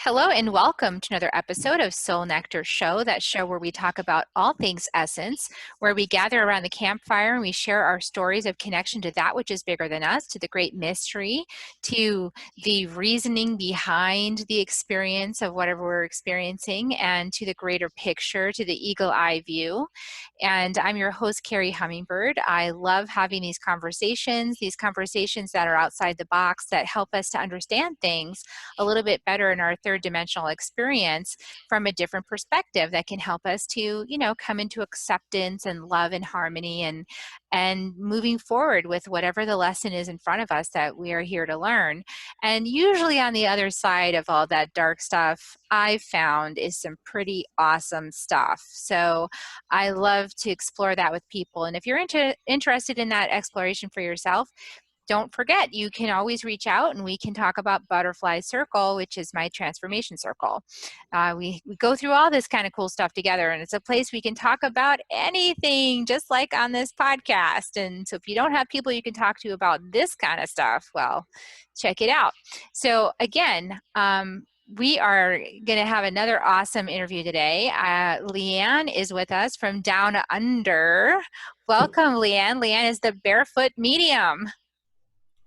Hello and welcome to another episode of Soul Nectar Show, that show where we talk about all things essence, where we gather around the campfire and we share our stories of connection to that which is bigger than us, to the great mystery, to the reasoning behind the experience of whatever we're experiencing, and to the greater picture, to the eagle eye view. And I'm your host, Carrie Hummingbird. I love having these conversations that are outside the box, that help us to understand things a little bit better in our third dimensional experience from a different perspective, that can help us to, come into acceptance and love and harmony, and moving forward with whatever the lesson is in front of us that we are here to learn. And usually on the other side of all that dark stuff, I've found is some pretty awesome stuff. So I love to explore that with people. And if you're interested in that exploration for yourself, don't forget, you can always reach out and we can talk about Butterfly Circle, which is my transformation circle. We go through all this kind of cool stuff together, and it's a place we can talk about anything, just like on this podcast. And so if you don't have people you can talk to about this kind of stuff, well, check it out. So again, we are going to have another awesome interview today. Leanne is with us from Down Under. Welcome, Leanne. Leanne is the Barefoot Medium.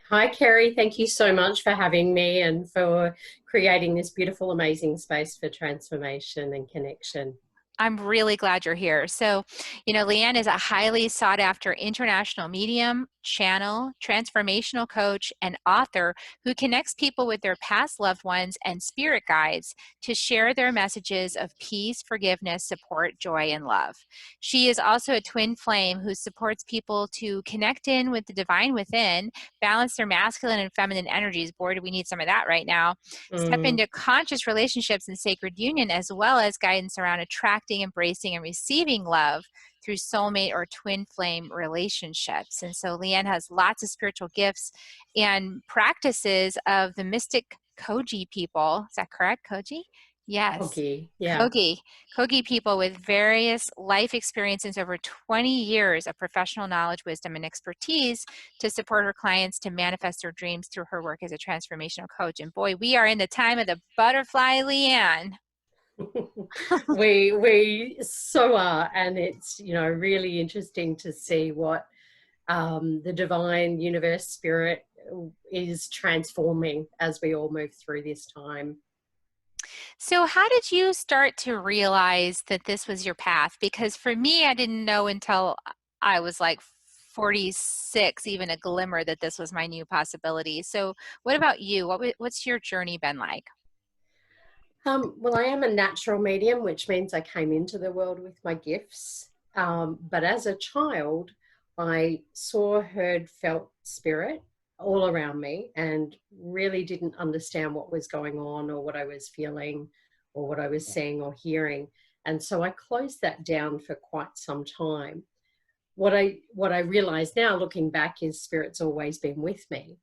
Hi, Carrie. Thank you so much for having me and for creating this beautiful, amazing space for transformation and connection. I'm really glad you're here. So, Leanne is a highly sought after international medium, channel, transformational coach, and author who connects people with their past loved ones and spirit guides to share their messages of peace, forgiveness, support, joy, and love. She is also a twin flame who supports people to connect in with the divine within, balance their masculine and feminine energies. Boy, do we need some of that right now. Step into conscious relationships and sacred union, as well as guidance around attracting, embracing, and receiving love through soulmate or twin flame relationships. And so Leanne has lots of spiritual gifts and practices of the mystic Koji people. Is that correct, Koji? Yes. Okay, yeah. Kogi people with various life experiences over 20 years of professional knowledge, wisdom, and expertise to support her clients to manifest their dreams through her work as a transformational coach. And boy, we are in the time of the butterfly, Leanne. we so are, and it's really interesting to see what the divine universe spirit is transforming as we all move through this time. So how did you start to realize that this was your path? Because for me, I didn't know until I was like 46, even a glimmer, that this was my new possibility. So what about you? What's your journey been like? Well, I am a natural medium, which means I came into the world with my gifts. But as a child, I saw, heard, felt spirit all around me and really didn't understand what was going on or what I was feeling or what I was seeing or hearing. And so I closed that down for quite some time. What I realize now, looking back, is spirit's always been with me.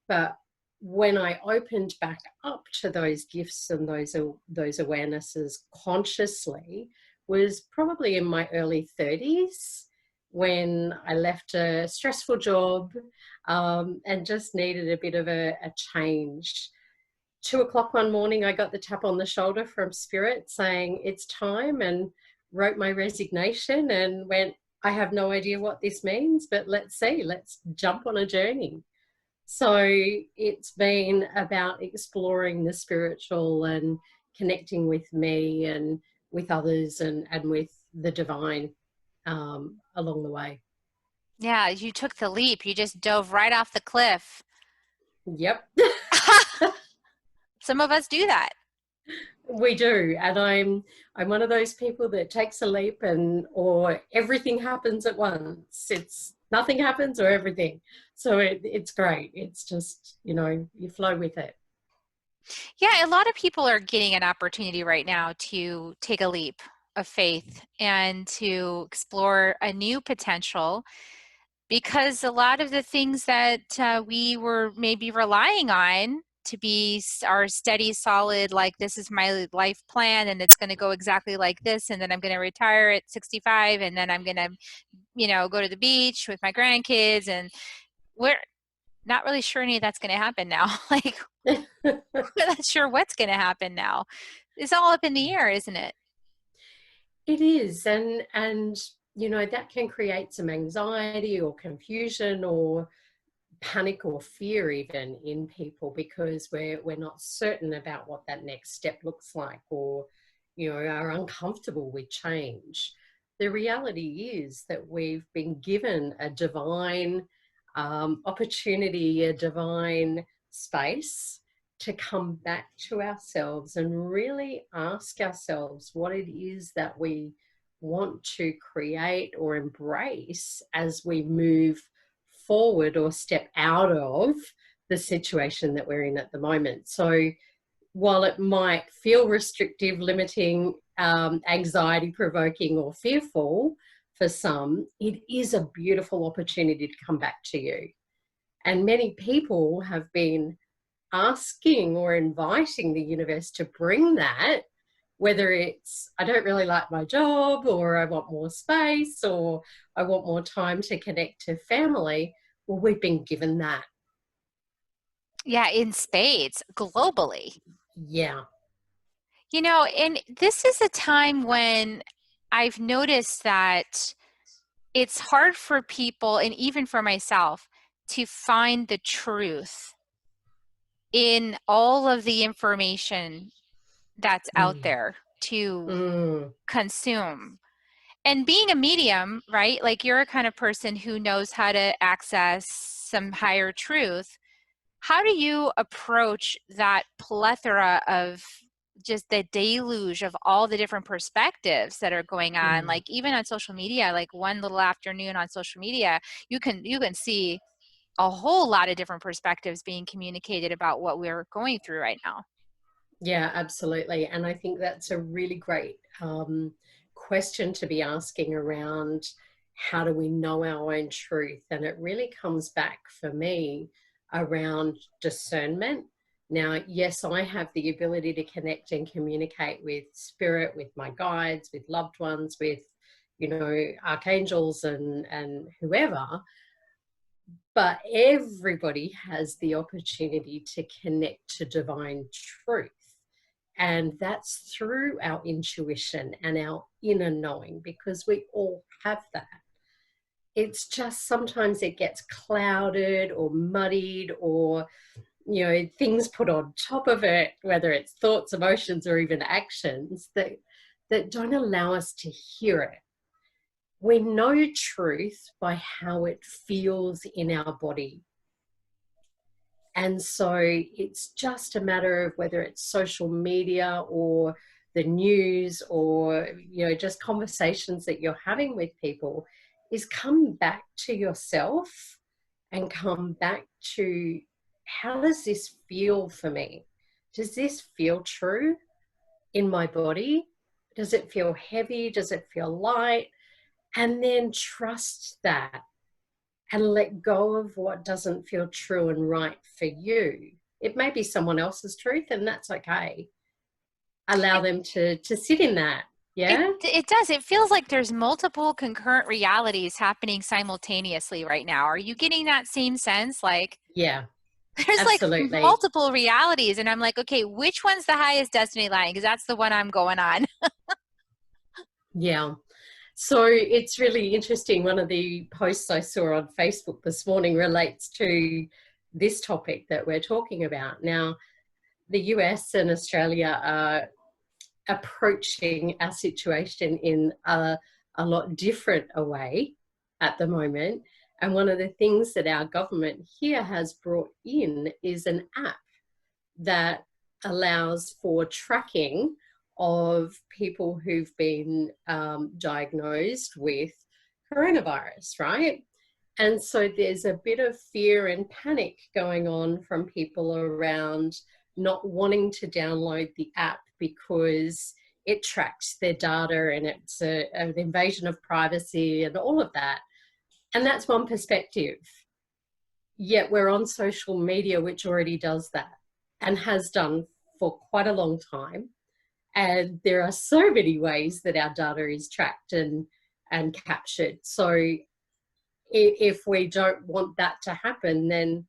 But when I opened back up to those gifts and those awarenesses consciously was probably in my early 30s, when I left a stressful job and just needed a bit of a change. 2:00 one morning, I got the tap on the shoulder from spirit saying it's time, and wrote my resignation and went, I have no idea what this means, but let's jump on a journey. So it's been about exploring the spiritual and connecting with me and with others and with the divine along the way. Yeah, you took the leap. You just dove right off the cliff. Yep. Some of us do that. We do. And I'm one of those people that takes a leap or everything happens at once. It's nothing happens or everything. So it's great. It's just, you flow with it. Yeah, a lot of people are getting an opportunity right now to take a leap of faith and to explore a new potential, because a lot of the things that we were maybe relying on to be our steady, solid, like this is my life plan and it's going to go exactly like this, and then I'm going to retire at 65, and then I'm going to, go to the beach with my grandkids, and not really sure any of that's going to happen now. Like, we're not sure what's going to happen now. It's all up in the air, isn't it? It is, and you know, that can create some anxiety or confusion or panic or fear even in people, because we're not certain about what that next step looks like, or you know, are uncomfortable with change. The reality is that we've been given a divine opportunity, a divine space to come back to ourselves and really ask ourselves what it is that we want to create or embrace as we move forward or step out of the situation that we're in at the moment. So while it might feel restrictive, limiting, anxiety provoking, or fearful for some, it is a beautiful opportunity to come back to you. And many people have been asking or inviting the universe to bring that, whether it's, I don't really like my job, or I want more space, or I want more time to connect to family. Well, we've been given that. Yeah, in spades, globally. Yeah. You know, and this is a time when I've noticed that it's hard for people, and even for myself, to find the truth in all of the information that's out Mm. there to Mm. consume. And being a medium, right? Like, you're a kind of person who knows how to access some higher truth. How do you approach that plethora of just the deluge of all the different perspectives that are going on? Mm. Like, even on social media, like one little afternoon on social media, you can see a whole lot of different perspectives being communicated about what we're going through right now. Yeah, absolutely. And I think that's a really great question to be asking around how do we know our own truth? And it really comes back for me around discernment. Now, yes, I have the ability to connect and communicate with spirit, with my guides, with loved ones, with, you know, archangels and whoever. But everybody has the opportunity to connect to divine truth. And that's through our intuition and our inner knowing, because we all have that. It's just sometimes it gets clouded or muddied, or, you know, things put on top of it, whether it's thoughts, emotions, or even actions that don't allow us to hear it. We know truth by how it feels in our body. And so it's just a matter of whether it's social media or the news, or, you know, just conversations that you're having with people, is come back to yourself and come back to, how does this feel for me? Does this feel true in my body? Does it feel heavy? Does it feel light? And then trust that and let go of what doesn't feel true and right for you. It may be someone else's truth, and that's okay. Allow It, them to sit in that. it Yeah. it does. It feels like there's multiple concurrent realities happening simultaneously right now. Are you getting that same sense? Like, Yeah, there's like absolutely. multiple realities, and I'm like, okay, which one's the highest destiny line? Because that's the one I'm going on. Yeah. So it's really interesting. One of the posts I saw on Facebook this morning relates to this topic that we're talking about. Now, the US and Australia are approaching our situation in a lot different a way at the moment. And one of the things that our government here has brought in is an app that allows for tracking of people who've been diagnosed with coronavirus, right? And so there's a bit of fear and panic going on from people around not wanting to download the app because it tracks their data, and it's an invasion of privacy and all of that. And that's one perspective. Yet we're on social media, which already does that and has done for quite a long time. And there are so many ways that our data is tracked and captured. So if we don't want that to happen, then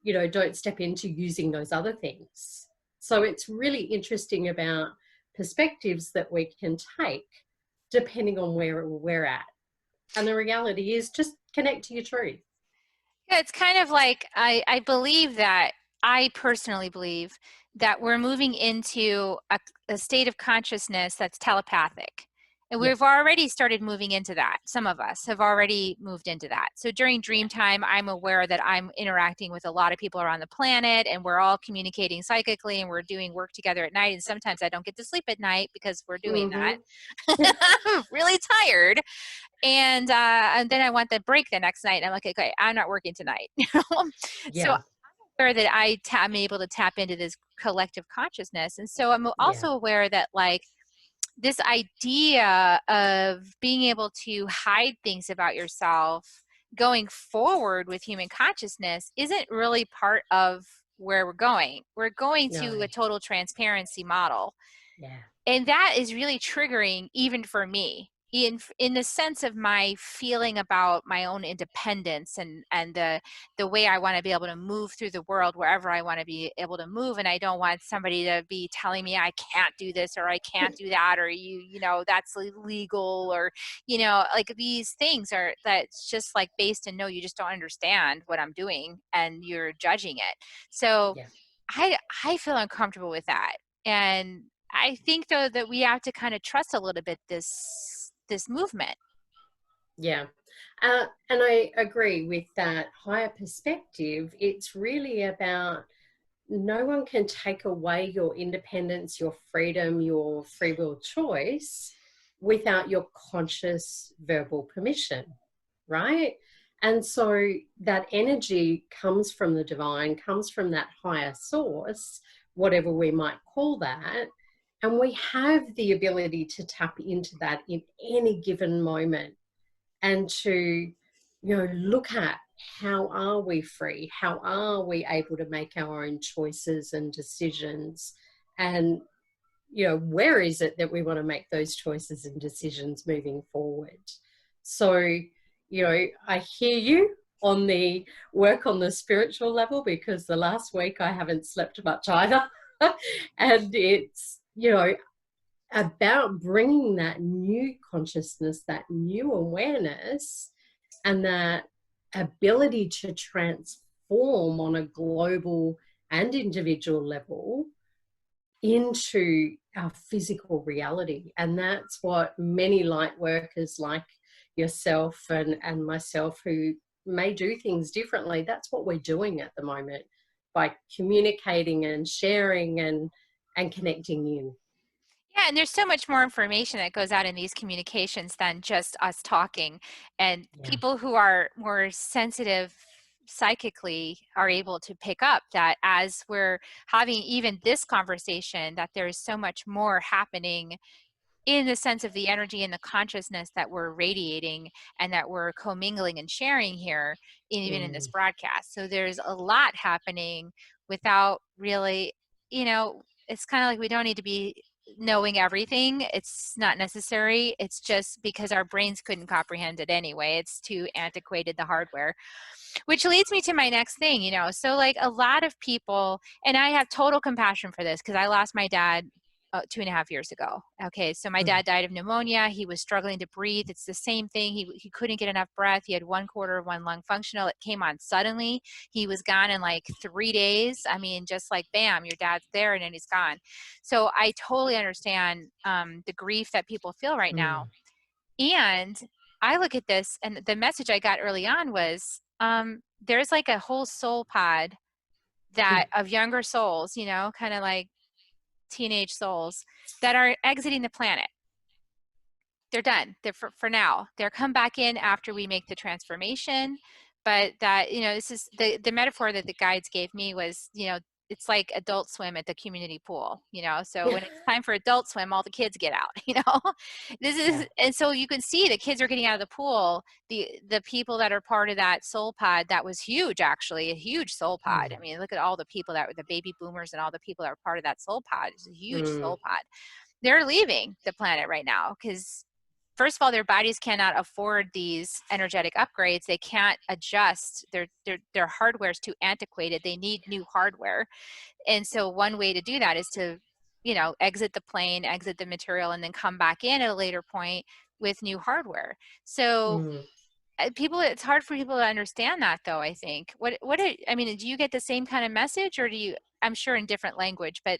don't step into using those other things. So it's really interesting about perspectives that we can take depending on where we're at. And the reality is just connect to your truth. Yeah, it's kind of like I believe that I personally believe that we're moving into a state of consciousness that's telepathic. And Yeah. we've already started moving into that. Some of us have already moved into that. So during dream time, I'm aware that I'm interacting with a lot of people around the planet and we're all communicating psychically and we're doing work together at night. And sometimes I don't get to sleep at night because we're doing that. Mm-hmm. I'm really tired. And then I want the break the next night. And I'm like, okay, I'm not working tonight. So Yeah. aware that I'm able to tap into this collective consciousness. And so I'm Yeah. also aware that like this idea of being able to hide things about yourself going forward with human consciousness isn't really part of where we're going. We're going No. to a total transparency model. Yeah. And that is really triggering even for me in the sense of my feeling about my own independence and the way I want to be able to move through the world wherever I want to be able to move. And I don't want somebody to be telling me I can't do this or I can't do that, or that's illegal, or like these things are that's just like based in no, you just don't understand what I'm doing and you're judging it. So Yeah. I feel uncomfortable with that. And I think though that we have to kind of trust a little bit this movement. Yeah. And I agree with that higher perspective. It's really about no one can take away your independence, your freedom, your free will choice without your conscious verbal permission, right? And so that energy comes from the divine, comes from that higher source, whatever we might call that. And we have the ability to tap into that in any given moment and to look at how are we free, how are we able to make our own choices and decisions, and where is it that we want to make those choices and decisions moving forward. So I hear you on the work on the spiritual level, because the last week I haven't slept much either. And it's about bringing that new consciousness, that new awareness, and that ability to transform on a global and individual level into our physical reality. And that's what many light workers like yourself and myself, who may do things differently, that's what we're doing at the moment by communicating and sharing and connecting in. Yeah, and there's so much more information that goes out in these communications than just us talking. And Yeah. people who are more sensitive psychically are able to pick up that as we're having even this conversation, that there's so much more happening in the sense of the energy and the consciousness that we're radiating and that we're commingling and sharing here, even in this Mm. broadcast. So there's a lot happening without really, it's kind of like we don't need to be knowing everything. It's not necessary. It's just because our brains couldn't comprehend it anyway. It's too antiquated, the hardware. Which leads me to my next thing, so like a lot of people, and I have total compassion for this because I lost my dad 2.5 years ago. Okay, so my Mm. dad died of pneumonia. He was struggling to breathe. It's the same thing. He couldn't get enough breath. He had 1/4 of one lung functional. It came on suddenly. He was gone in like 3 days. I mean, just like bam, your dad's there and then he's gone. So I totally understand the grief that people feel right now. Mm. And I look at this, and the message I got early on was there's like a whole soul pod that of younger souls, kind of like teenage souls that are exiting the planet. They're done. They're for now. They're come back in after we make the transformation. But that, this is the metaphor that the guides gave me was, it's like adult swim at the community pool, so when it's time for adult swim, all the kids get out, this Yeah. is, and so you can see the kids are getting out of the pool. The people that are part of that soul pod, that was huge, actually a huge soul pod. I Mm. mean, look at all the people that were the baby boomers and all the people that are part of that soul pod. It's a huge Mm. soul pod. They're leaving the planet right now because first of all, their bodies cannot afford these energetic upgrades. They can't adjust. Their hardware is too antiquated. They need new hardware. And so one way to do that is to, exit the plane, exit the material, and then come back in at a later point with new hardware. So Mm. it's hard for people to understand that, though, I think. I mean, do you get the same kind of message, or I'm sure in different language, but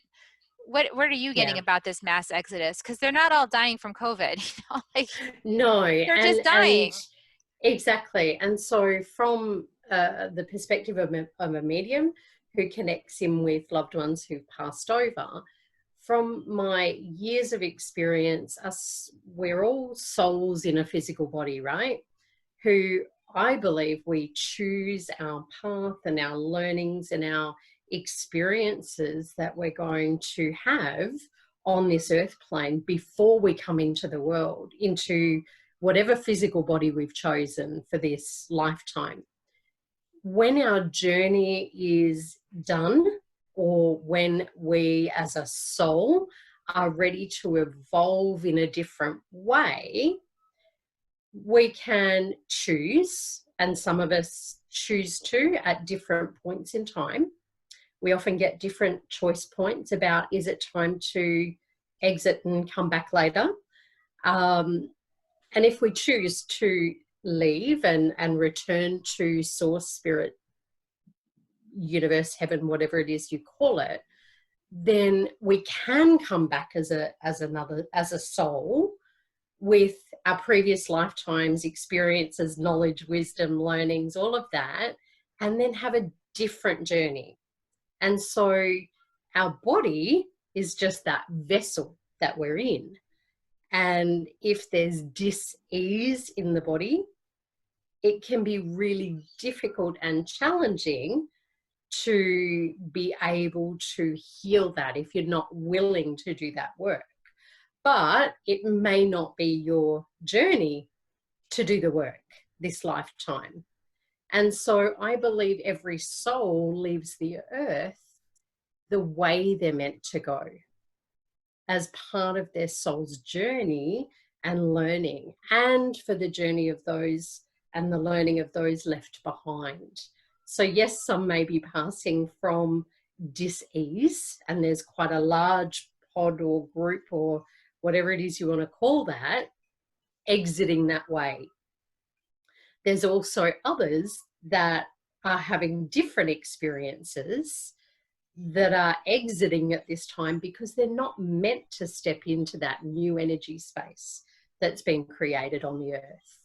what are you getting Yeah. about this mass exodus? Because they're not all dying from COVID, like No, they're just and dying. exactly. And so from the perspective of a medium who connects in with loved ones who've passed over, from my years of experience, we're all souls in a physical body, right? Who I believe we choose our path and our learnings and our experiences that we're going to have on this earth plane before we come into the world, into whatever physical body we've chosen for this lifetime. When our journey is done, or when we as a soul are ready to evolve in a different way, we can choose, and some of us choose to at different points in time. We often get different choice points about, is it time to exit and come back later? And if we choose to leave and return to source, spirit, universe, heaven, whatever it is you call it, then we can come back as a soul with our previous lifetimes, experiences, knowledge, wisdom, learnings, all of that, and then have a different journey. And so our body is just that vessel that we're in. And if there's dis-ease in the body, it can be really difficult and challenging to be able to heal that if you're not willing to do that work. But it may not be your journey to do the work this lifetime. And so I believe every soul leaves the earth the way they're meant to go, as part of their soul's journey and learning, and for the journey of those and the learning of those left behind. So yes, some may be passing from dis-ease, and there's quite a large pod or group or whatever it is you want to call that, exiting that way. There's also others that are having different experiences that are exiting at this time because they're not meant to step into that new energy space that's been created on the earth.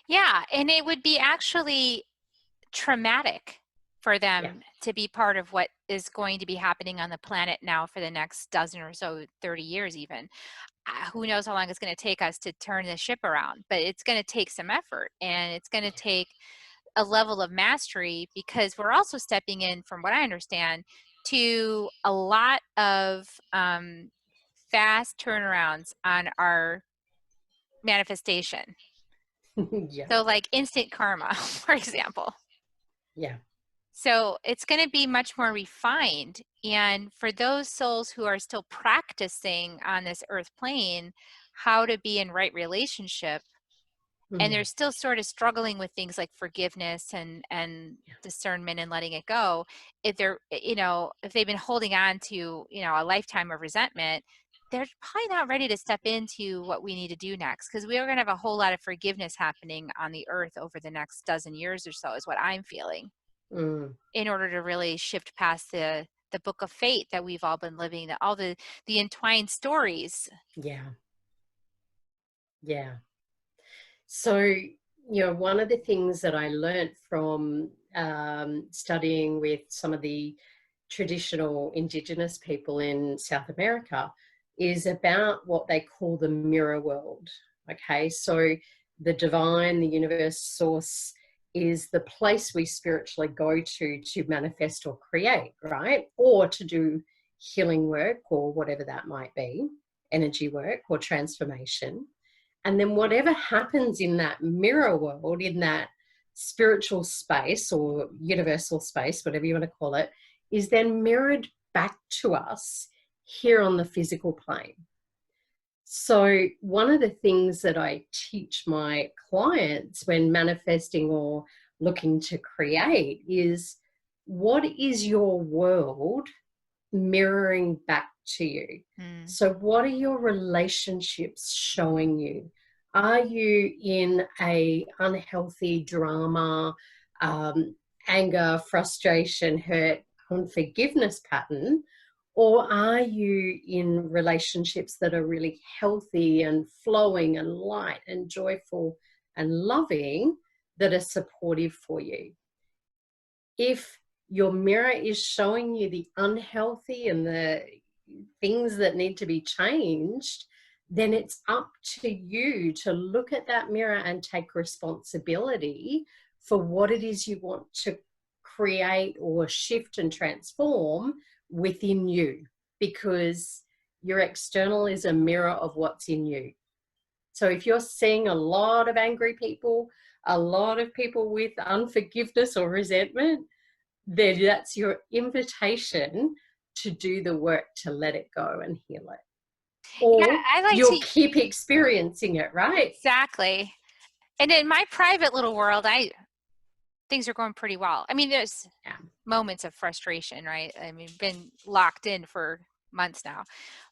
Yeah, and it would be actually traumatic for them to be part of what is going to be happening on the planet now for the next dozen or so, 30 years even. Who knows how long it's going to take us to turn the ship around, but it's going to take some effort, and it's going to take a level of mastery, because we're also stepping in, from what I understand, to a lot of fast turnarounds on our manifestation. Yeah. So like instant karma, for example. Yeah. So it's going to be much more refined. And for those souls who are still practicing on this earth plane how to be in right relationship, and they're still sort of struggling with things like forgiveness and discernment and letting it go, if they're, if they've been holding on to, a lifetime of resentment, they're probably not ready to step into what we need to do next, because we are going to have a whole lot of forgiveness happening on the earth over the next dozen years or so, is what I'm feeling, in order to really shift past the book of fate that we've all been living, all the entwined stories. Yeah. Yeah. So, one of the things that I learned from studying with some of the traditional Indigenous people in South America is about what they call the mirror world. Okay, so the divine, the universe, source is the place we spiritually go to manifest or create, right? Or to do healing work or whatever that might be, energy work or transformation. And then whatever happens in that mirror world, in that spiritual space or universal space, whatever you want to call it, is then mirrored back to us here on the physical plane. So, one of the things that I teach my clients when manifesting or looking to create is, what is your world mirroring back to you? Mm. So, what are your relationships showing you? Are you in a unhealthy drama, um, anger, frustration, hurt, unforgiveness pattern? Or are you in relationships that are really healthy and flowing and light and joyful and loving, that are supportive for you? If your mirror is showing you the unhealthy and the things that need to be changed, then it's up to you to look at that mirror and take responsibility for what it is you want to create or shift and transform within you, because your external is a mirror of what's in you. So if you're seeing a lot of angry people, a lot of people with unforgiveness or resentment, then that's your invitation to do the work to let it go and heal it. Yeah, Or I like you'll to. keep experiencing it, right? Exactly. And in my private little world, I things are going pretty well. I mean, there's Yeah. moments of frustration, right? I mean, been locked in for months now.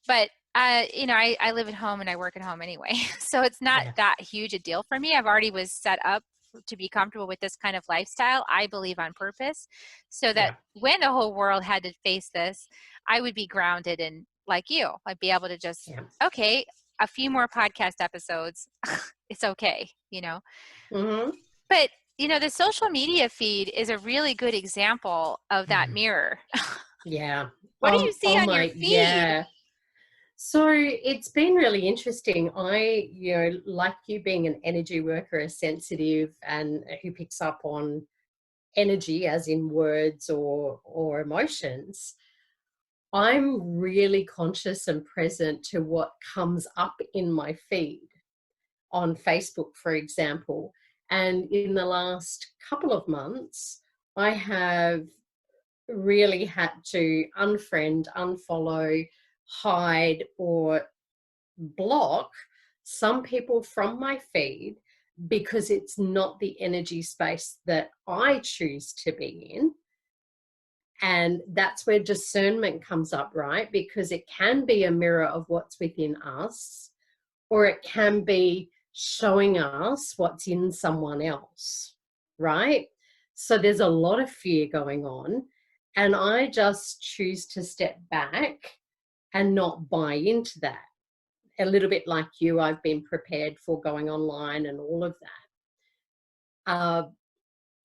But I live at home and I work at home anyway. So it's not Yeah. that huge a deal for me. I've already was set up to be comfortable with this kind of lifestyle, I believe on purpose, so that Yeah. when the whole world had to face this, I would be grounded and like you, I'd be able to just, Yeah. okay, a few more podcast episodes. It's okay. Mm-hmm. But the social media feed is a really good example of that Mm. mirror. Yeah. What do you see Oh on your my, feed? yeah. So it's been really interesting. Like you being an energy worker, a sensitive, and who picks up on energy, as in words or emotions, I'm really conscious and present to what comes up in my feed on Facebook, for example. And in the last couple of months, I have really had to unfriend, unfollow, hide, or block some people from my feed because it's not the energy space that I choose to be in. And that's where discernment comes up, right? Because it can be a mirror of what's within us, or it can be showing us what's in someone else, right? So there's a lot of fear going on. And I just choose to step back and not buy into that. A little bit like you, I've been prepared for going online and all of that.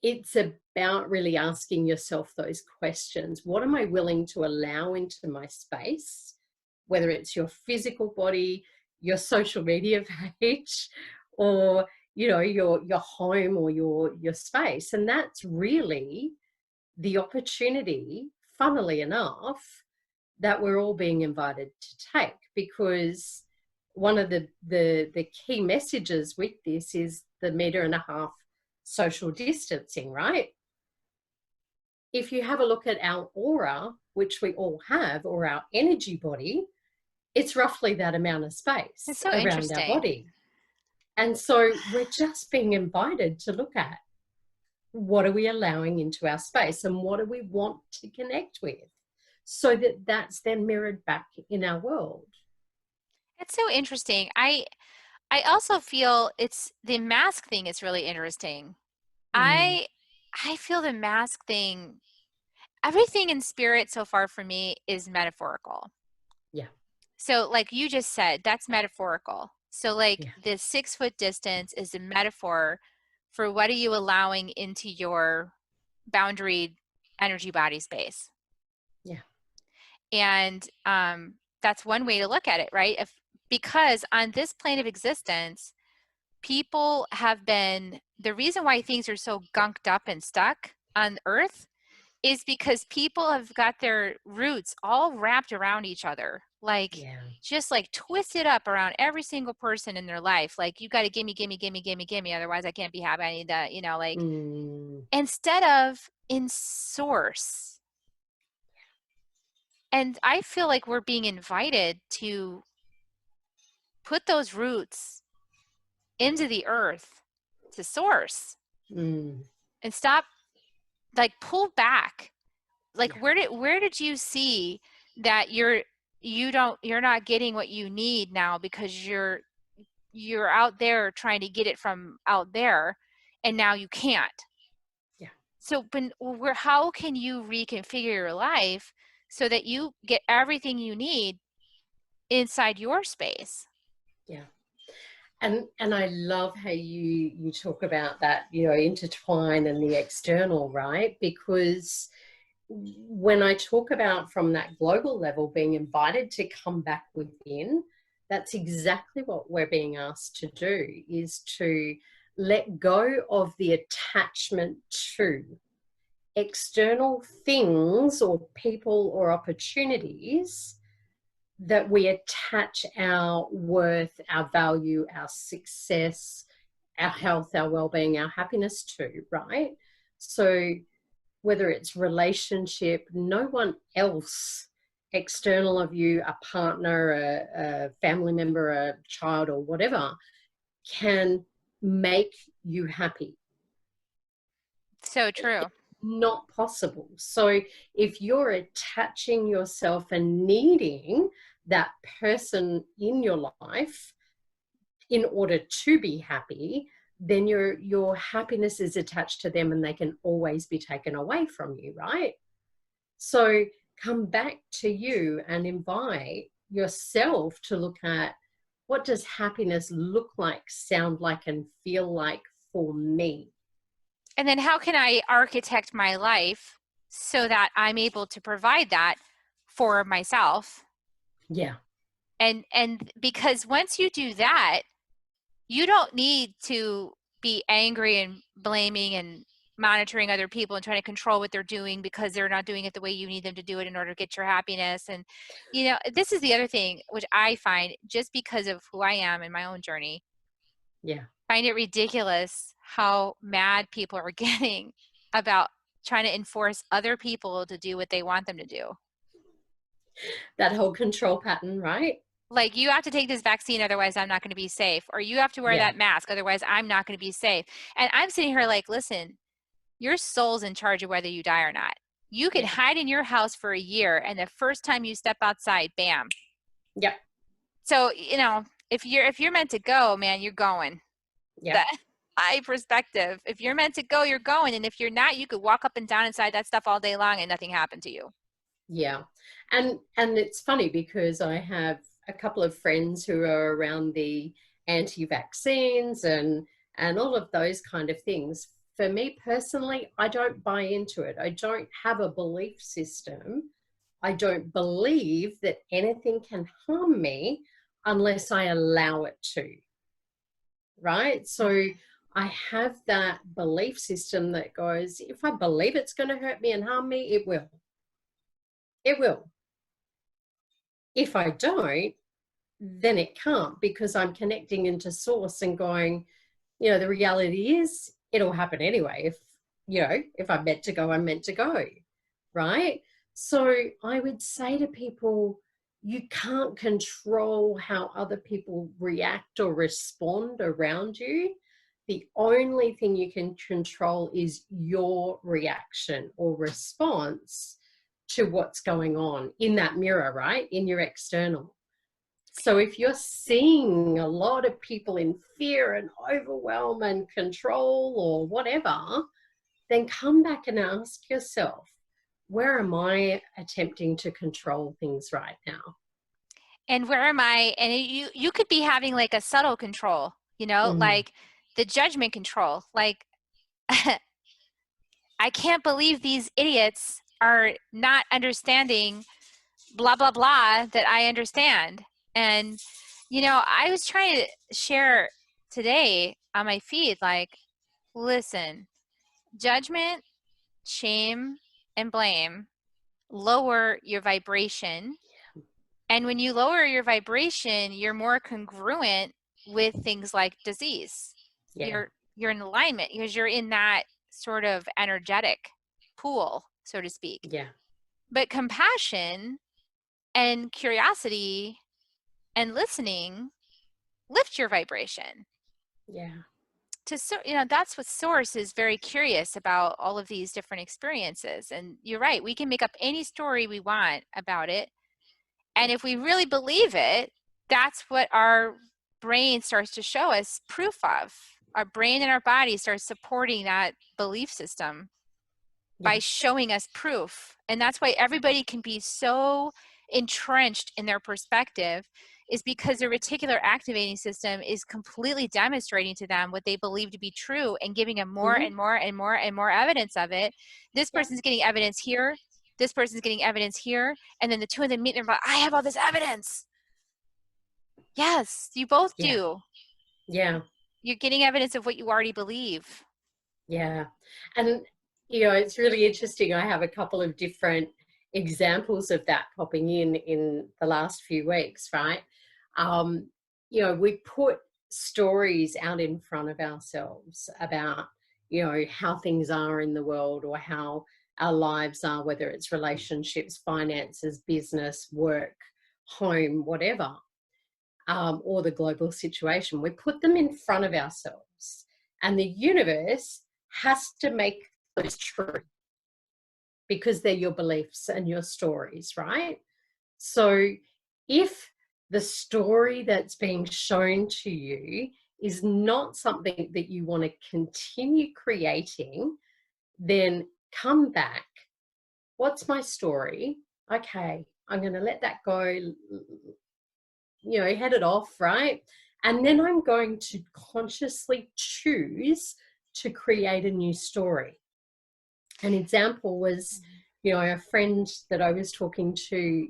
It's about really asking yourself those questions. What am I willing to allow into my space? Whether it's your physical body, your social media page, or your home or your space. And that's really the opportunity, funnily enough, that we're all being invited to take, because one of the key messages with this is the 1.5 meter social distancing, right? If you have a look at our aura, which we all have, or our energy body, it's roughly that amount of It's space so around our interesting. body. And so we're just being invited to look at, what are we allowing into our space and what do we want to connect with, so that that's then mirrored back in our world. It's so interesting. I also feel it's the mask thing is really interesting. Mm, I I feel the mask thing, everything in spirit so far for me is metaphorical. yeah, So like you just said, that's metaphorical. So like yeah, the 6 foot distance is a metaphor for what are you allowing into your boundaried energy body space. yeah, And that's one way to look at it, right? Because on this plane of existence, people have been, the reason why things are so gunked up and stuck on earth is because people have got their roots all wrapped around each other, like yeah. just like twisted up around every single person in their life. Like you got to gimme, gimme, gimme, gimme, gimme, otherwise I can't be happy. I need that, like Mm, instead of in source. And I feel like we're being invited to put those roots into the earth to source Mm. and stop, like pull back. Like Yeah. where did you see that you're not getting what you need now because you're out there trying to get it from out there and now you can't. Yeah. So how can you reconfigure your life so that you get everything you need inside your space? Yeah. And I love how you talk about that, you know, intertwine and the external, right? Because when I talk about from that global level being invited to come back within, that's exactly what we're being asked to do, is to let go of the attachment to external things or people or opportunities that we attach our worth, our value, our success, our health, our well-being, our happiness to, right? So whether it's relationship, no one else external of you, a partner, a family member, a child, or whatever, can make you happy. So true. Not possible. So if you're attaching yourself and needing that person in your life in order to be happy, then your happiness is attached to them and they can always be taken away from you, right? So come back to you and invite yourself to look at, what does happiness look like, sound like, and feel like for me? And then how can I architect my life so that I'm able to provide that for myself? Yeah. And because once you do that, you don't need to be angry and blaming and monitoring other people and trying to control what they're doing because they're not doing it the way you need them to do it in order to get your happiness. And this is the other thing which I find, just because of who I am in my own journey, Yeah. find it ridiculous how mad people are getting about trying to enforce other people to do what they want them to do. That whole control pattern, right? Like, you have to take this vaccine, otherwise I'm not going to be safe. Or you have to wear Yeah. that mask, otherwise I'm not going to be safe. And I'm sitting here like, listen, your soul's in charge of whether you die or not. You can Yeah. hide in your house for a year, and the first time you step outside, bam. Yep. So, if you're meant to go, man, you're going. Yep. That high perspective. If you're meant to go, you're going. And if you're not, you could walk up and down inside that stuff all day long and nothing happened to you. Yeah. And it's funny because I have a couple of friends who are around the anti-vaccines and all of those kind of things. For me personally, I don't buy into it. I don't have a belief system. I don't believe that anything can harm me unless I allow it to. Right? So I have that belief system that goes, if I believe it's going to hurt me and harm me, it will. It will. If I don't, then it can't, because I'm connecting into source and going, the reality is it'll happen anyway. If I'm meant to go, I'm meant to go. Right? So I would say to people, you can't control how other people react or respond around you. The only thing you can control is your reaction or response to what's going on in that mirror, right? In your external. So if you're seeing a lot of people in fear and overwhelm and control or whatever, then come back and ask yourself, where am I attempting to control things right now? And where am I? And you could be having like a subtle control, Mm, like the judgment control. Like, I can't believe these idiots are not understanding blah, blah, blah that I understand. And, I was trying to share today on my feed, like, listen, judgment, shame, and blame lower your vibration. And when you lower your vibration, you're more congruent with things like disease. yeah, You're in alignment because you're in that sort of energetic pool, so to speak. yeah, But compassion and curiosity and listening lift your vibration. Yeah. That's what Source is very curious about, all of these different experiences. And you're right, we can make up any story we want about it. And if we really believe it, that's what our brain starts to show us proof of. Our brain and our body starts supporting that belief system by Yeah. showing us proof. And that's why everybody can be so entrenched in their perspective, is because the reticular activating system is completely demonstrating to them what they believe to be true and giving them more Mm-hmm. and more and more and more evidence of it. This Yeah. person's getting evidence here, this person's getting evidence here, and then the two of them meet and they're like, I have all this evidence. Yes, you both Yeah. do. Yeah. You're getting evidence of what you already believe. Yeah. And, it's really interesting. I have a couple of different examples of that popping in the last few weeks, right? Um, we put stories out in front of ourselves about, how things are in the world or how our lives are, whether it's relationships, finances, business, work, home, whatever, or the global situation. We put them in front of ourselves, and the universe has to make those true because they're your beliefs and your stories, right? So if the story that's being shown to you is not something that you want to continue creating, then come back. What's my story? Okay, I'm going to let that go, head it off, right? And then I'm going to consciously choose to create a new story. An example was, a friend that I was talking to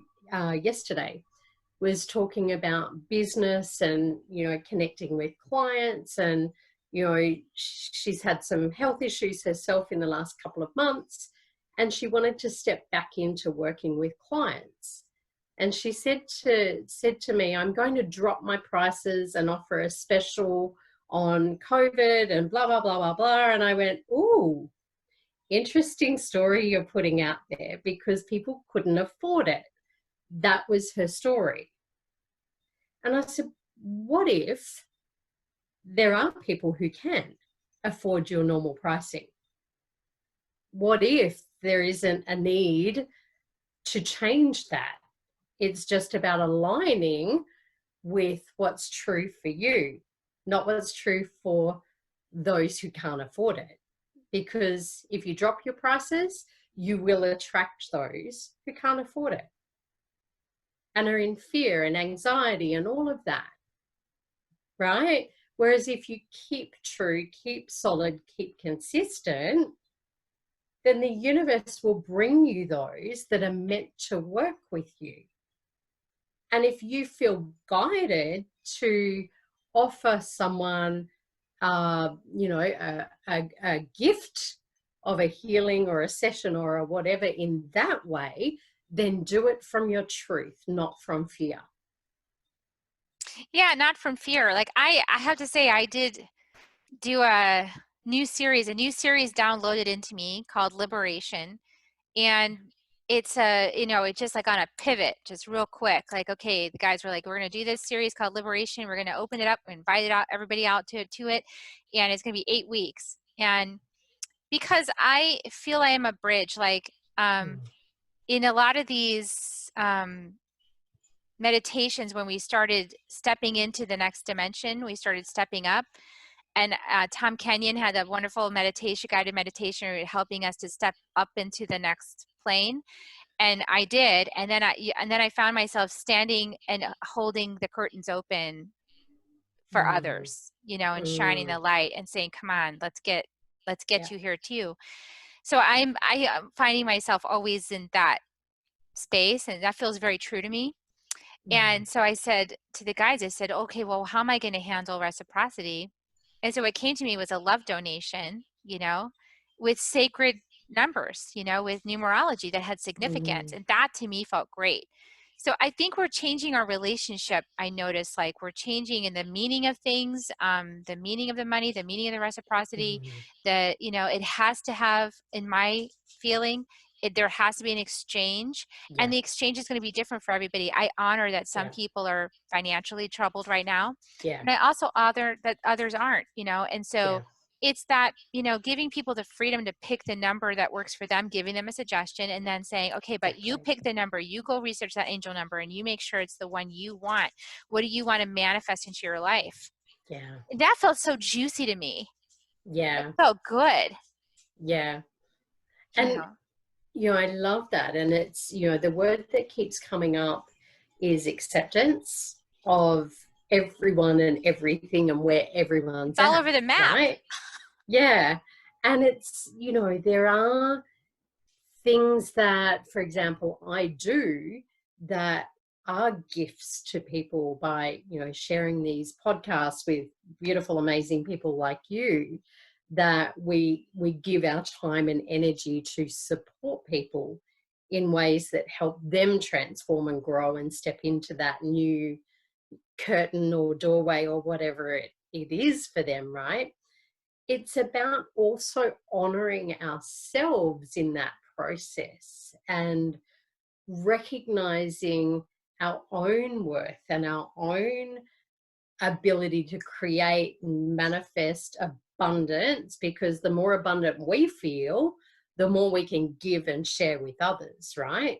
yesterday was talking about business and, connecting with clients. And, she's had some health issues herself in the last couple of months, and she wanted to step back into working with clients. And she said to me, I'm going to drop my prices and offer a special on COVID and blah, blah, blah, blah, blah. And I went, ooh, interesting story you're putting out there, because people couldn't afford it. That was her story. And I said, what if there are people who can afford your normal pricing? What if there isn't a need to change that? It's just about aligning with what's true for you, not what's true for those who can't afford it. Because if you drop your prices, you will attract those who can't afford it and are in fear and anxiety and all of that, right? Whereas if you keep true, keep solid, keep consistent, then the universe will bring you those that are meant to work with you. And if you feel guided to offer someone, a gift of a healing or a session or a whatever in that way, then do it from your truth, not from fear. Yeah, not from fear. Like I have to say, I did do a new series downloaded into me called Liberation. And it's it's just like on a pivot, just real quick. Like, okay, the guys were like, we're going to do this series called Liberation. We're going to open it up, invite it out, everybody out to it. And it's going to be 8 weeks. And because I feel I am a bridge, like, Mm. in a lot of these, meditations, when we started stepping into the next dimension, we started stepping up. And Tom Kenyon had a wonderful meditation, guided meditation, helping us to step up into the next plane. And I did, and then I found myself standing and holding the curtains open for Mm. others, and shining Mm. the light and saying, "Come on, let's get Yeah. you here too." So I am finding myself always in that space, and that feels very true to me. Mm. And so I said to the guys, I said, okay, well, how am I going to handle reciprocity? And so what came to me was a love donation, with sacred numbers, with numerology that had significance. Mm. And that to me felt great. So I think we're changing our relationship. I noticed, like, we're changing in the meaning of things, the meaning of the money, the meaning of the reciprocity, Mm. it has to have, in my feeling, there has to be an exchange, and Yeah. the exchange is going to be different for everybody. I honor that some Yeah. people are financially troubled right now, Yeah. and I also honor that others aren't, and so Yeah. it's that, giving people the freedom to pick the number that works for them, giving them a suggestion, and then saying, okay, but you Exactly. pick the number, you go research that angel number, and you make sure it's the one you want. What do you want to manifest into your life? Yeah. And that felt so juicy to me. It Yeah. felt good. Yeah. And, Yeah. I love that. And it's, the word that keeps coming up is acceptance of everyone and everything and where everyone's It's all at, over the map. right? Yeah. And it's, there are things that, for example, I do that are gifts to people by, sharing these podcasts with beautiful, amazing people like you, that we give our time and energy to support people in ways that help them transform and grow and step into that new curtain or doorway or whatever it is for them, right? It's about also honoring ourselves in that process and recognizing our own worth and our own ability to create and manifest abundance, because the more abundant we feel, the more we can give and share with others, right?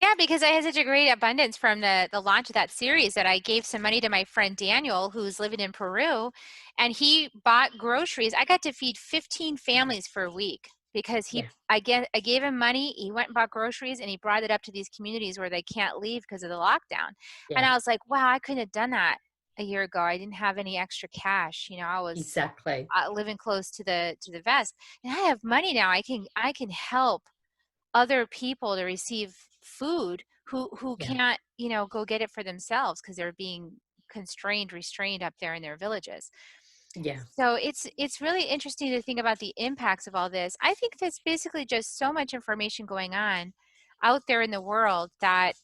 Yeah, because I had such a great abundance from the launch of that series that I gave some money to my friend Daniel, who's living in Peru, and he bought groceries. I got to feed 15 Yeah. families for a week because Yeah. I gave him money. He went and bought groceries, and he brought it up to these communities where they can't leave because of the lockdown. And Yeah. I was like, wow, I couldn't have done that a year ago. I didn't have any extra cash. I was Exactly. living close to the vest, and I have money now. I can help other people to receive food who Yeah. can't go get it for themselves because they're being restrained up there in their villages. Yeah. So it's really interesting to think about the impacts of all this. I think there's basically just so much information going on out there in the world that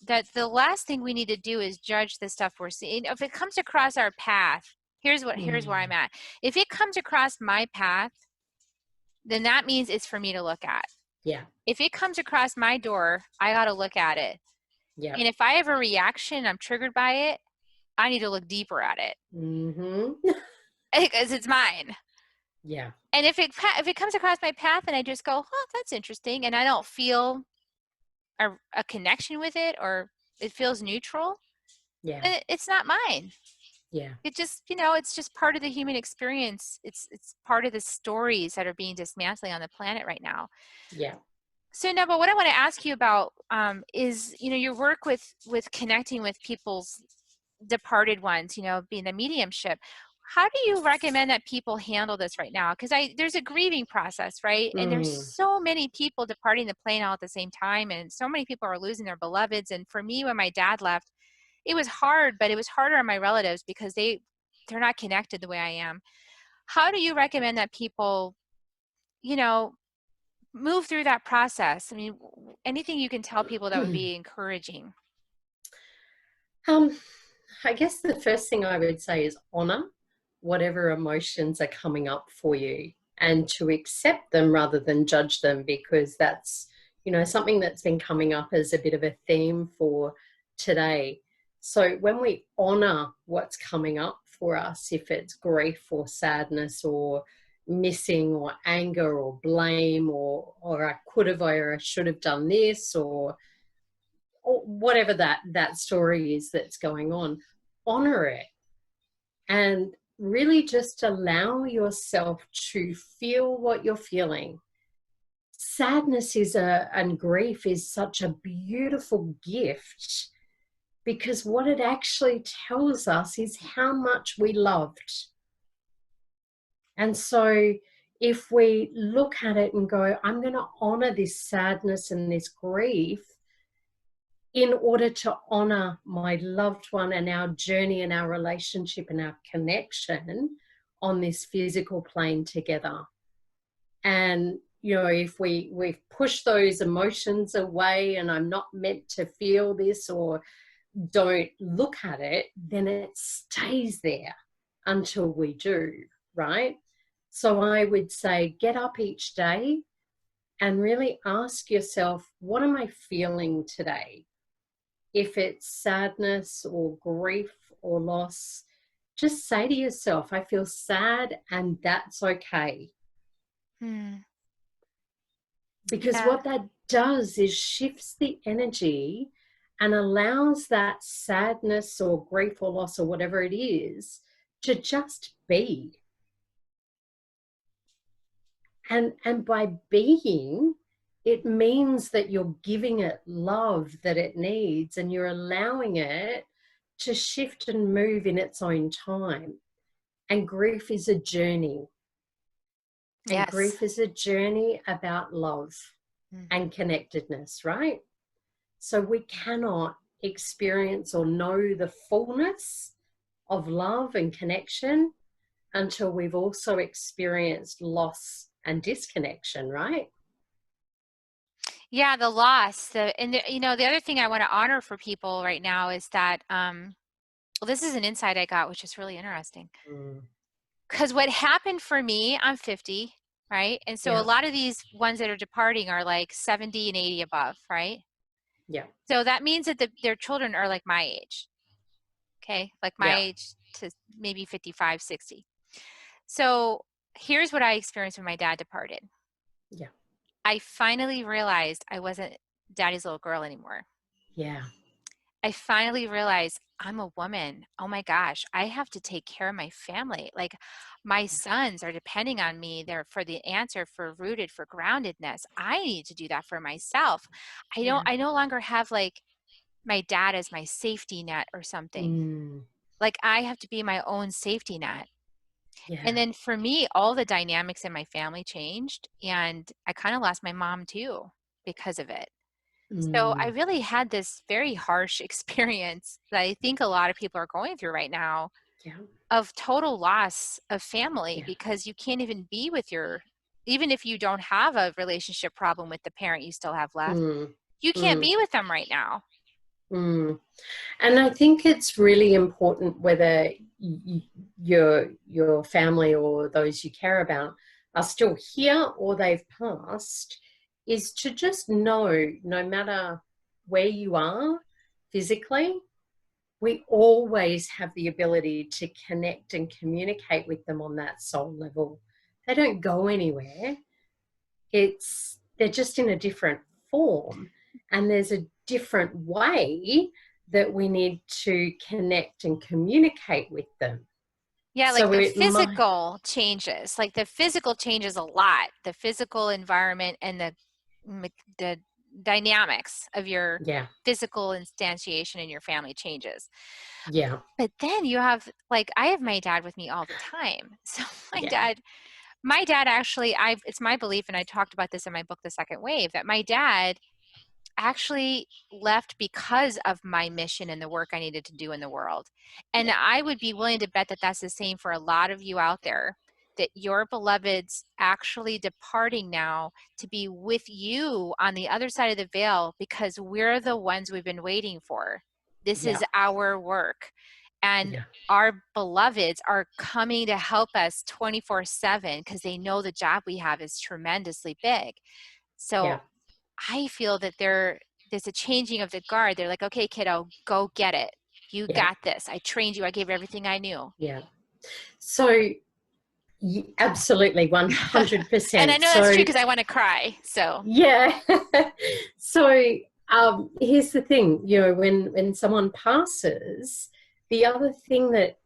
that the last thing we need to do is judge the stuff we're seeing. If it comes across our path, here's where I'm Mm. at. If it comes across my path, then that means it's for me to look at. Yeah. If it comes across my door, I got to look at it. Yeah. And if I have a reaction, I'm triggered by it, I need to look deeper at it Mm-hmm. because it's mine. Yeah. And if it comes across my path and I just go, oh, that's interesting, and I don't feel a connection with it, or it feels neutral, Yeah. then it's not mine. Yeah. It just, it's just part of the human experience. It's part of the stories that are being dismantling on the planet right now. Yeah. So no, but what I want to ask you about is, your work with connecting with people's departed ones, being the mediumship. How do you recommend that people handle this right now? Because there's a grieving process, right? And there's Mm. so many people departing the plane all at the same time, and so many people are losing their beloveds. And for me, when my dad left, it was hard, but it was harder on my relatives because they're not connected the way I am. How do you recommend that people, you know, move through that process? I mean, anything you can tell people that would be encouraging. Um, I guess the first thing I would say is honor whatever emotions are coming up for you and to accept them rather than judge them, because that's, something that's been coming up as a bit of a theme for today. So when we honor what's coming up for us, if it's grief or sadness or missing or anger or blame or I could have or I should have done this, or whatever that story is that's going on, honor it and really just allow yourself to feel what you're feeling. Sadness and grief is such a beautiful gift, because what it actually tells us is how much we loved. And so if we look at it and go, I'm going to honor this sadness and this grief in order to honor my loved one and our journey and our relationship and our connection on this physical plane together. And, if we push those emotions away and I'm not meant to feel this or don't look at it, then it stays there until we do, right? So I would say get up each day and really ask yourself, what am I feeling today? If it's sadness or grief or loss, just say to yourself, I feel sad, and that's okay. Hmm. Because Yeah. what that does is shifts the energy and allows that sadness or grief or loss or whatever it is to just be. And by being, it means that you're giving it love that it needs, and you're allowing it to shift and move in its own time. And grief is a journey. And Yes. grief is a journey about love Hmm. and connectedness, right? So we cannot experience or know the fullness of love and connection until we've also experienced loss and disconnection, right? Yeah, the loss. The other thing I want to honor for people right now is that well, this is an insight I got, which is really interesting. Mm. Because what happened for me, I'm 50, right? And so a Yeah, lot of these ones that are departing are like 70 and 80 above, right? yeah, So that means that their children are like my age, okay? Like my yeah, age to maybe 55, 60. So here's what I experienced when my dad departed. yeah, I finally realized I wasn't daddy's little girl anymore. yeah, I finally realized I'm a woman. Oh my gosh, I have to take care of my family. Like my sons are depending on me. They're for the answer, for rooted, for groundedness. I need to do that for myself. yeah. I no longer have like my dad as my safety net or something. Mm. Like I have to be my own safety net. And Yeah. then for me, all the dynamics in my family changed and I kind of lost my mom too because of it. So I Mm. really had this very harsh experience that I think a lot of people are going through right now Yeah, of total loss of family yeah. because you can't even be with your, even if you don't have a relationship problem with the parent you still have left, Mm. you can't Mm. be with them right now. Mm. And I think it's really important whether your family or those you care about are still here or they've passed, is to just know, no matter where you are physically, we always have the ability to connect and communicate with them on that soul level. They don't go anywhere. They're just in a different form, and there's a different way that we need to connect and communicate with them. Yeah, like So the it might, physical changes, like the physical changes a lot, the physical environment and the dynamics of your yeah, physical instantiation in your family changes. yeah, But then you have like I have my dad with me all the time. So my yeah, dad my dad actually I it's my belief and I talked about this in my book The Second Wave that my dad actually left because of my mission and the work I needed to do in the world. And yeah, I would be willing to bet that that's the same for a lot of you out there, that your beloveds actually departing now to be with you on the other side of the veil because we're the ones we've been waiting for. This yeah, is our work. And yeah, our beloveds are coming to help us 24/7 because they know the job we have is tremendously big. yeah, So I feel that there's a changing of the guard. They're like, okay, kiddo, go get it. You yeah, got this. I trained you. I gave you everything I knew. yeah. So absolutely And I 100%. know that's true So because I want to cry. So yeah. So here's the thing, when someone passes, the other thing that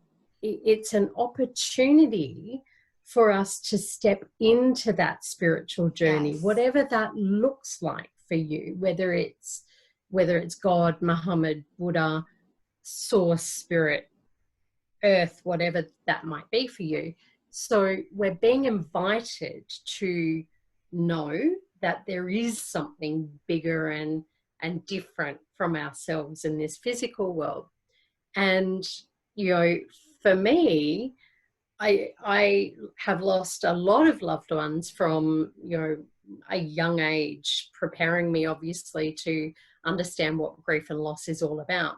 it's an opportunity for us to step into that spiritual journey, yes. whatever that looks like for you, whether it's God, Muhammad, Buddha, source, spirit, earth, whatever that might be for you. So we're being invited to know that there is something bigger and different from ourselves in this physical world. And you know, for me, I have lost a lot of loved ones from a young age, preparing me obviously to understand what grief and loss is all about.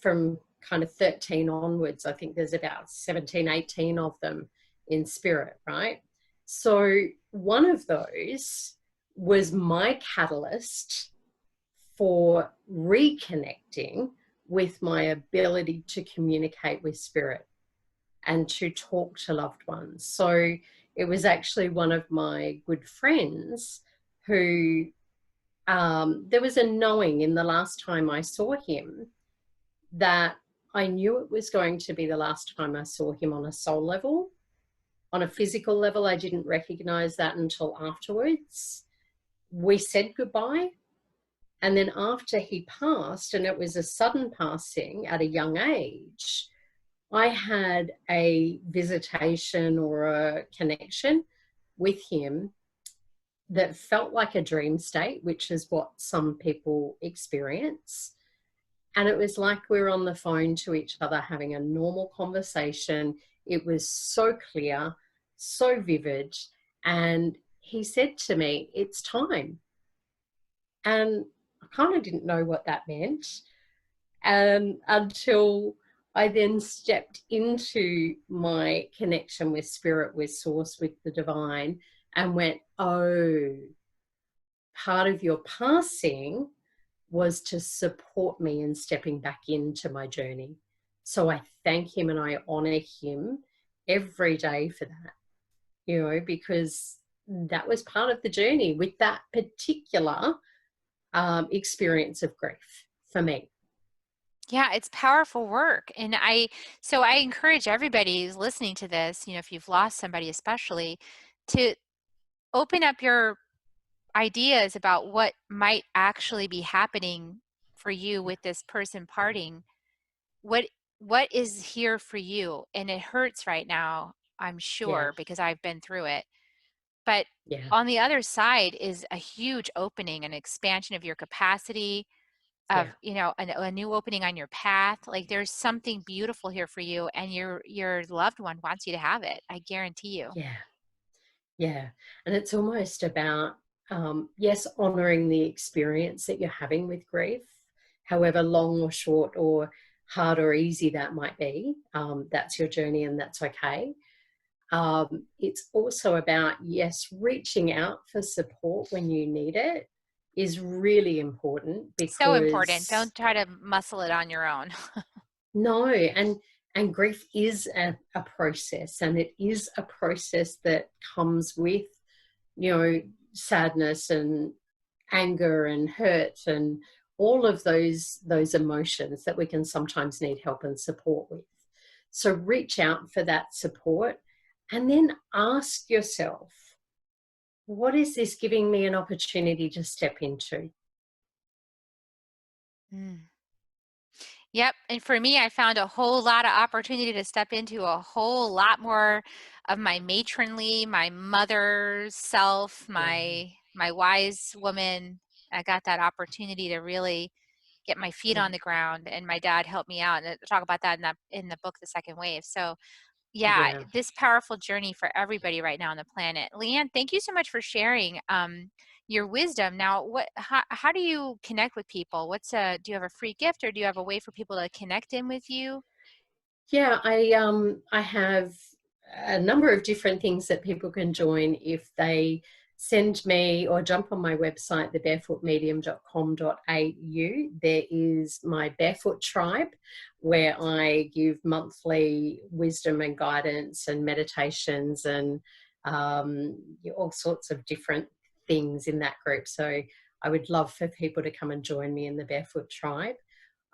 From kind of 13 onwards, I think there's about 17, 18 of them in spirit, right? So one of those was my catalyst for reconnecting with my ability to communicate with spirit and to talk to loved ones. So it was actually one of my good friends who, there was a knowing in the last time I saw him that I knew it was going to be the last time I saw him on a soul level. On a physical level, I didn't recognize that until afterwards. We said goodbye. And then after he passed, and it was a sudden passing at a young age, I had a visitation or a connection with him that felt like a dream state, which is what some people experience. And it was like we were on the phone to each other having a normal conversation. It was so clear, so vivid. And he said to me, "It's time." And I kind of didn't know what that meant. And until I then stepped into my connection with spirit, with source, with the divine, and went, oh, part of your passing was to support me in stepping back into my journey. So I thank him and I honor him every day for that, you know, because that was part of the journey with that particular experience of grief for me. Yeah, it's powerful work. And so I encourage everybody who's listening to this, if you've lost somebody especially, to open up your ideas about what might actually be happening for you with this person parting. What is here for you? And it hurts right now, I'm Yeah, sure, because I've been through it. But yeah, on the other side is a huge opening, an expansion of your capacity, yeah, of a new opening on your path. Like there's something beautiful here for you, and your loved one wants you to have it, I guarantee you. yeah, yeah. And it's almost about, yes, honoring the experience that you're having with grief, however long or short or hard or easy that might be. That's your journey and that's okay. It's also about, yes, reaching out for support when you need it is really important So important. because Don't try to muscle it on your own. no, and grief is a process, and it is a process that comes with, you know, sadness and anger and hurt and all of those emotions that we can sometimes need help and support with. So reach out for that support and then ask yourself, what is this giving me an opportunity to step into? Mm. Yep. And for me, I found a whole lot of opportunity to step into a whole lot more of my matronly, my mother self, Yeah, my wise woman. I got that opportunity to really get my feet yeah, on the ground, and my dad helped me out, and I talk about that in the book The Second Wave. So yeah, yeah. this powerful journey for everybody right now on the planet. Leanne, thank you so much for sharing your wisdom. Now, how do you connect with people? Do you have a free gift, or do you have a way for people to connect in with you? Yeah, I have a number of different things that people can join if they send me or jump on my website, thebarefootmedium.com.au. There is my Barefoot Tribe, where I give monthly wisdom and guidance and meditations and all sorts of different things in that group. So I would love for people to come and join me in the Barefoot Tribe.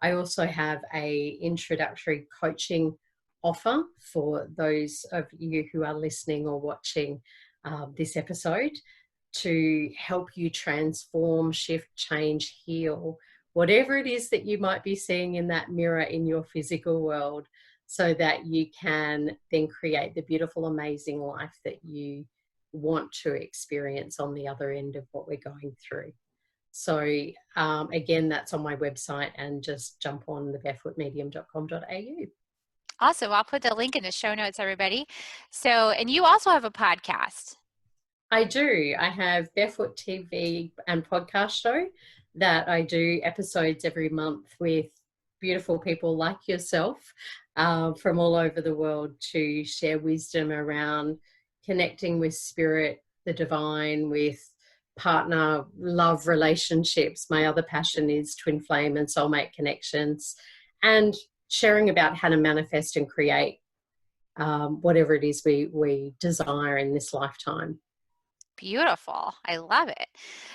I also have a introductory coaching offer for those of you who are listening or watching this episode to help you transform, shift, change, heal, whatever it is that you might be seeing in that mirror in your physical world, so that you can then create the beautiful, amazing life that you want to experience on the other end of what we're going through. So again, that's on my website, and just jump on thebarefootmedium.com.au. Awesome. I'll put the link in the show notes, everybody. So, and you also have a podcast. I do. I have Barefoot TV and podcast show that I do episodes every month with beautiful people like yourself from all over the world to share wisdom around connecting with spirit, the divine, with partner, love relationships. My other passion is twin flame and soulmate connections, and sharing about how to manifest and create whatever it is we desire in this lifetime. Beautiful. I love it.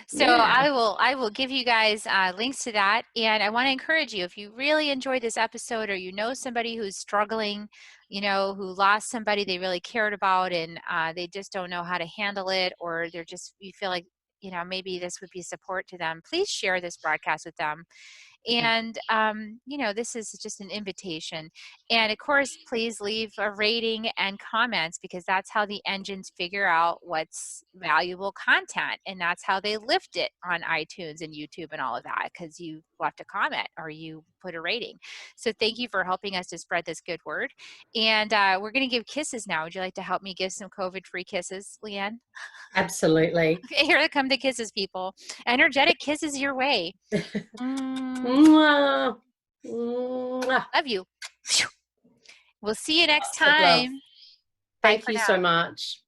So Yeah, I will give you guys links to that. And I want to encourage you, if you really enjoyed this episode, or you know somebody who's struggling, you know, who lost somebody they really cared about, and they just don't know how to handle it, or they're just, you feel like, you know, maybe this would be support to them, please share this broadcast with them. And, you know, this is just an invitation. And of course, please leave a rating and comments, because that's how the engines figure out what's valuable content. And that's how they lift it on iTunes and YouTube and all of that, because you left a comment or you put a rating. So thank you for helping us to spread this good word. And we're going to give kisses now. Would you like to help me give some COVID-free kisses, Leanne? absolutely. Okay, here come the kisses, people. Energetic kisses your way. Mwah. Mwah. Love you. We'll see you next Lots of love. time. Bye Thank for you so now. much.